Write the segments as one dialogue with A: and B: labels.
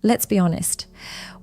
A: Let's be honest.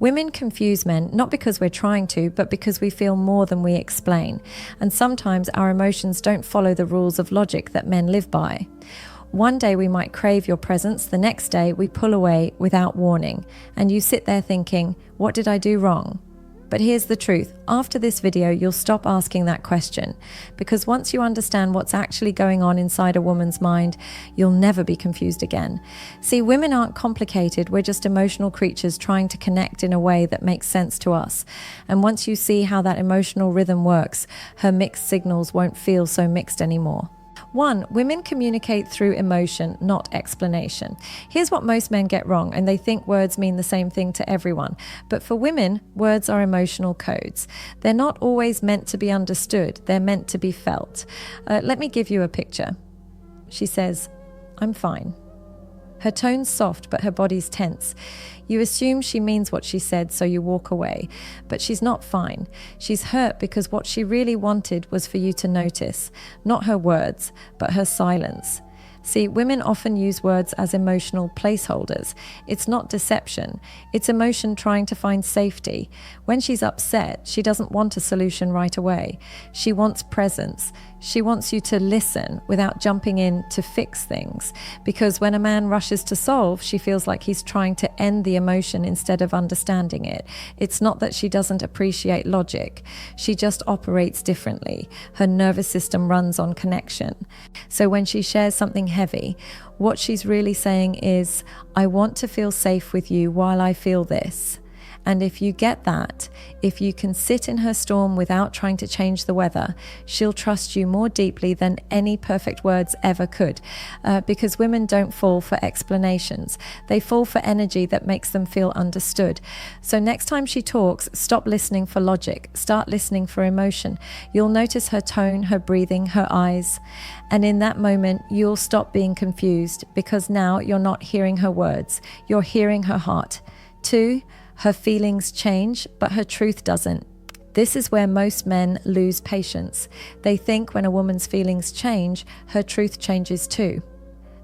A: Women confuse men not because we're trying to, but because we feel more than we explain. And sometimes our emotions don't follow the rules of logic that men live by. One day we might crave your presence, the next day we pull away without warning. And you sit there thinking, what did I do wrong? But here's the truth. After this video, you'll stop asking that question. Because once you understand what's actually going on inside a woman's mind, you'll never be confused again. See, women aren't complicated. We're just emotional creatures trying to connect in a way that makes sense to us. And once you see how that emotional rhythm works, her mixed signals won't feel so mixed anymore. 1. Women communicate through emotion, not explanation. Here's what most men get wrong, and they think words mean the same thing to everyone. But for women, words are emotional codes. They're not always meant to be understood. They're meant to be felt. Let me give you a picture. She says, "I'm fine." Her tone's soft, but her body's tense. You assume she means what she said, so you walk away. But she's not fine. She's hurt because what she really wanted was for you to notice. Not her words, but her silence. See, women often use words as emotional placeholders. It's not deception. It's emotion trying to find safety. When she's upset, she doesn't want a solution right away. She wants presence. She wants you to listen without jumping in to fix things. Because when a man rushes to solve, she feels like he's trying to end the emotion instead of understanding it. It's not that she doesn't appreciate logic. She just operates differently. Her nervous system runs on connection. So when she shares something heavy, what she's really saying is, I want to feel safe with you while I feel this. And if you get that, if you can sit in her storm without trying to change the weather, she'll trust you more deeply than any perfect words ever could. Because women don't fall for explanations. They fall for energy that makes them feel understood. So next time she talks, stop listening for logic. Start listening for emotion. You'll notice her tone, her breathing, her eyes. And in that moment, you'll stop being confused because now you're not hearing her words. You're hearing her heart. 2. Her feelings change, but her truth doesn't. This is where most men lose patience. They think when a woman's feelings change, her truth changes too.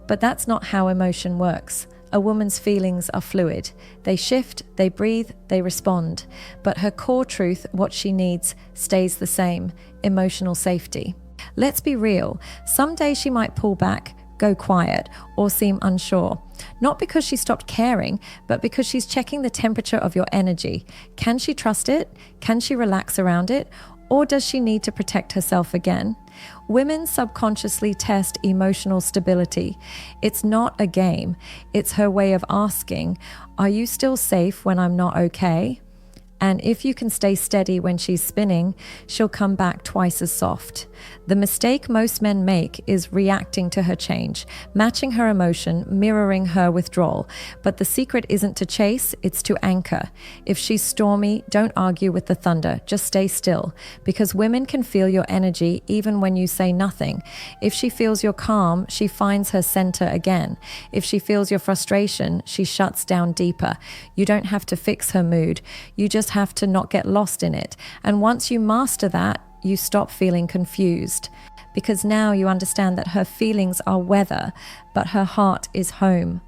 A: But that's not how emotion works. A woman's feelings are fluid. They shift, they breathe, they respond. But her core truth, what she needs, stays the same: emotional safety. Let's be real. Some days she might pull back, go quiet, or seem unsure. Not because she stopped caring, but because she's checking the temperature of your energy. Can she trust it? Can she relax around it? Or does she need to protect herself again? Women subconsciously test emotional stability. It's not a game. It's her way of asking, are you still safe when I'm not okay? And if you can stay steady when she's spinning, she'll come back twice as soft. The mistake most men make is reacting to her change, matching her emotion, mirroring her withdrawal. But the secret isn't to chase, it's to anchor. If she's stormy, don't argue with the thunder, just stay still. Because women can feel your energy even when you say nothing. If she feels your calm, she finds her center again. If she feels your frustration, she shuts down deeper. You don't have to fix her mood. You just have to not get lost in it. And once you master that, you stop feeling confused. Because now you understand that her feelings are weather, but her heart is home.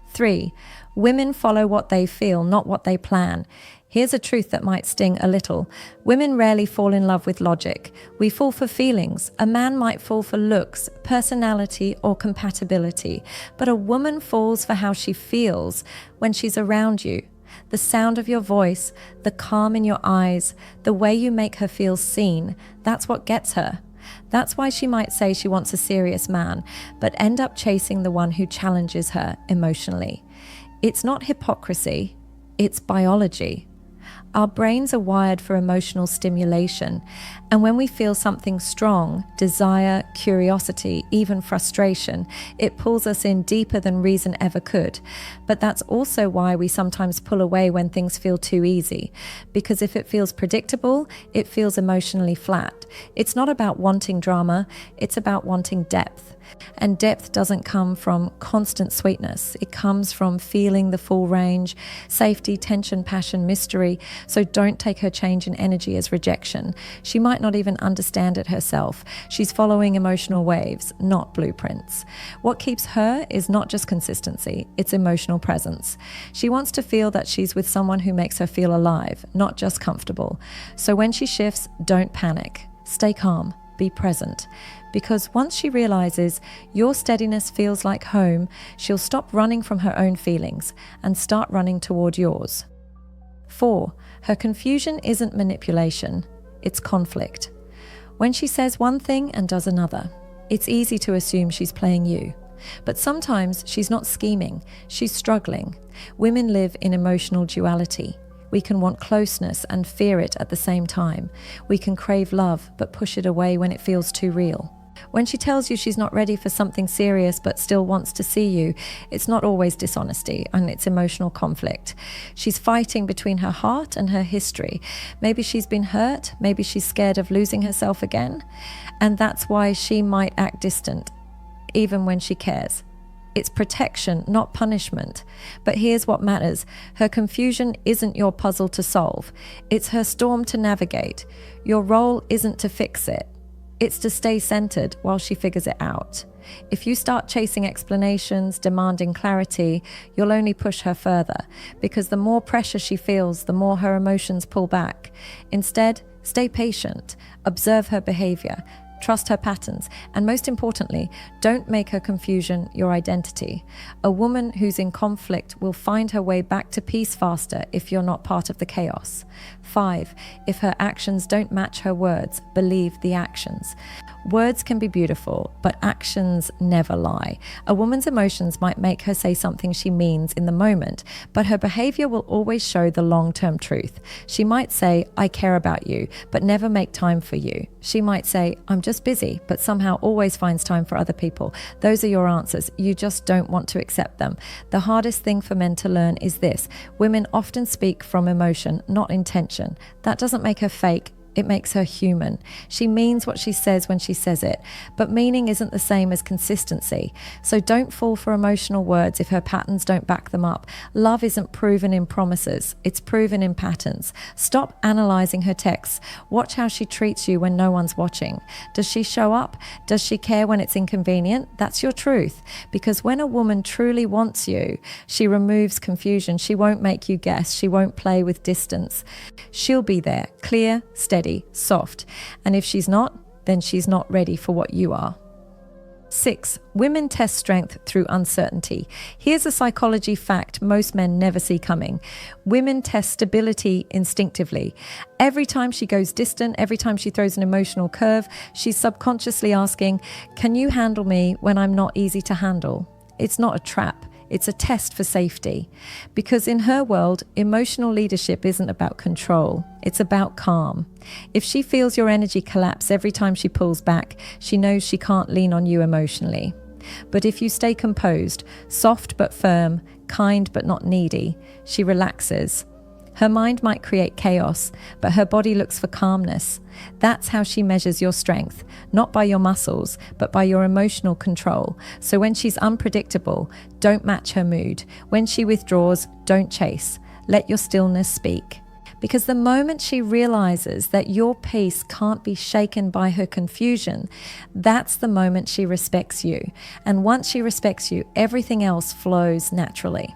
A: 3. Women follow what they feel, not what they plan. Here's a truth that might sting a little. Women rarely fall in love with logic. We fall for feelings. A man might fall for looks, personality, or compatibility. But a woman falls for how she feels when she's around you. The sound of your voice, the calm in your eyes, the way you make her feel seen, that's what gets her. That's why she might say she wants a serious man, but end up chasing the one who challenges her emotionally. It's not hypocrisy, it's biology. Our brains are wired for emotional stimulation, and when we feel something strong, desire, curiosity, even frustration, it pulls us in deeper than reason ever could. But that's also why we sometimes pull away when things feel too easy, because if it feels predictable, it feels emotionally flat. It's not about wanting drama, it's about wanting depth. And depth doesn't come from constant sweetness. It comes from feeling the full range, safety, tension, passion, mystery. So don't take her change in energy as rejection. She might not even understand it herself. She's following emotional waves, not blueprints. What keeps her is not just consistency, it's emotional presence. She wants to feel that she's with someone who makes her feel alive, not just comfortable. So when she shifts, don't panic. Stay calm, be present. Because once she realizes your steadiness feels like home, she'll stop running from her own feelings and start running toward yours. 4. Her confusion isn't manipulation, it's conflict. When she says one thing and does another, it's easy to assume she's playing you. But sometimes she's not scheming, she's struggling. Women live in emotional duality. We can want closeness and fear it at the same time. We can crave love but push it away when it feels too real. When she tells you she's not ready for something serious but still wants to see you, it's not always dishonesty, and it's emotional conflict. She's fighting between her heart and her history. Maybe she's been hurt, maybe she's scared of losing herself again, and that's why she might act distant, even when she cares. It's protection, not punishment. But here's what matters. Her confusion isn't your puzzle to solve. It's her storm to navigate. Your role isn't to fix it. It's to stay centered while she figures it out. If you start chasing explanations, demanding clarity, you'll only push her further, because the more pressure she feels, the more her emotions pull back. Instead, stay patient, observe her behavior, trust her patterns, and most importantly, don't make her confusion your identity. A woman who's in conflict will find her way back to peace faster if you're not part of the chaos. 5. If her actions don't match her words, believe the actions. Words can be beautiful, but actions never lie. A woman's emotions might make her say something she means in the moment, but her behavior will always show the long-term truth. She might say, "I care about you," but never make time for you. She might say, "I'm just busy," but somehow always finds time for other people. Those are your answers. You just don't want to accept them. The hardest thing for men to learn is this: women often speak from emotion, not intention. That doesn't make her fake. It makes her human. She means what she says when she says it, but meaning isn't the same as consistency. So don't fall for emotional words if her patterns don't back them up. Love isn't proven in promises, it's proven in patterns. Stop analyzing her texts. Watch how she treats you when no one's watching. Does she show up? Does she care when it's inconvenient? That's your truth. Because when a woman truly wants you, she removes confusion. She won't make you guess. She won't play with distance. She'll be there, clear, steady, soft. And if she's not, then she's not ready for what you are. 6. Women test strength through uncertainty. Here's a psychology fact most men never see coming. Women test stability instinctively. Every time she goes distant, every time she throws an emotional curve, she's subconsciously asking, "Can you handle me when I'm not easy to handle?" It's not a trap. It's a test for safety. Because in her world, emotional leadership isn't about control. It's about calm. If she feels your energy collapse every time she pulls back, she knows she can't lean on you emotionally. But if you stay composed, soft but firm, kind but not needy, she relaxes. Her mind might create chaos, but her body looks for calmness. That's how she measures your strength, not by your muscles, but by your emotional control. So when she's unpredictable, don't match her mood. When she withdraws, don't chase. Let your stillness speak. Because the moment she realizes that your peace can't be shaken by her confusion, that's the moment she respects you. And once she respects you, everything else flows naturally.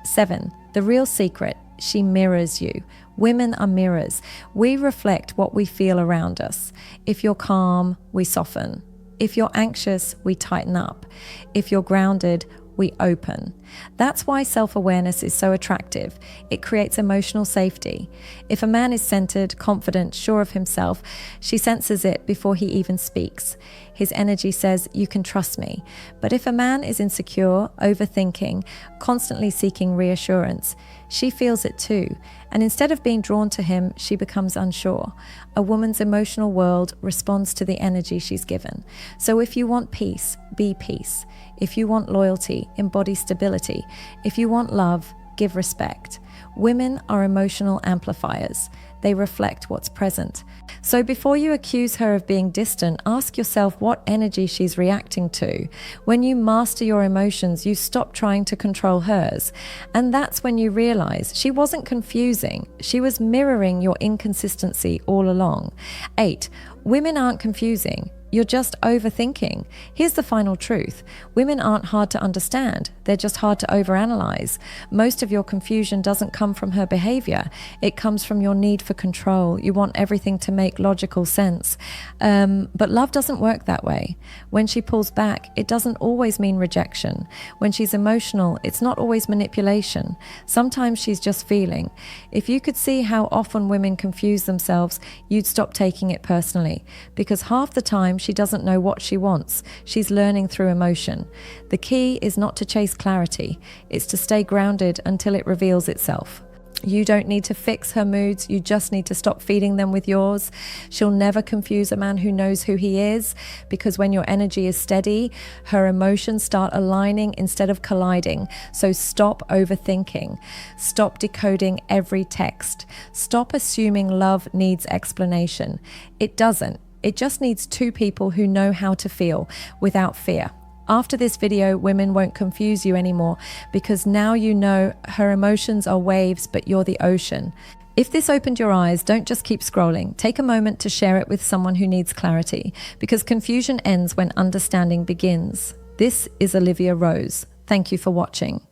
A: 7. The real secret. She mirrors you. Women are mirrors. We reflect what we feel around us. If you're calm, we soften. If you're anxious, we tighten up. If you're grounded, we open. That's why self-awareness is so attractive. It creates emotional safety. If a man is centered, confident, sure of himself, she senses it before he even speaks. His energy says, "You can trust me." But if a man is insecure, overthinking, constantly seeking reassurance, she feels it too. And instead of being drawn to him, she becomes unsure. A woman's emotional world responds to the energy she's given. So if you want peace, be peace. If you want loyalty, embody stability. If you want love, give respect. Women are emotional amplifiers. They reflect what's present. So before you accuse her of being distant, ask yourself what energy she's reacting to. When you master your emotions, you stop trying to control hers. And that's when you realize she wasn't confusing. She was mirroring your inconsistency all along. 8. Women aren't confusing. You're just overthinking. Here's the final truth. Women aren't hard to understand. They're just hard to overanalyze. Most of your confusion doesn't come from her behavior. It comes from your need for control. You want everything to make logical sense. But love doesn't work that way. When she pulls back, it doesn't always mean rejection. When she's emotional, it's not always manipulation. Sometimes she's just feeling. If you could see how often women confuse themselves, you'd stop taking it personally. Because half the time, she doesn't know what she wants. She's learning through emotion. The key is not to chase clarity. It's to stay grounded until it reveals itself. You don't need to fix her moods. You just need to stop feeding them with yours. She'll never confuse a man who knows who he is, because when your energy is steady, her emotions start aligning instead of colliding. So stop overthinking. Stop decoding every text. Stop assuming love needs explanation. It doesn't. It just needs two people who know how to feel without fear. After this video, women won't confuse you anymore, because now you know her emotions are waves, but you're the ocean. If this opened your eyes, don't just keep scrolling. Take a moment to share it with someone who needs clarity, because confusion ends when understanding begins. This is Olivia Rose. Thank you for watching.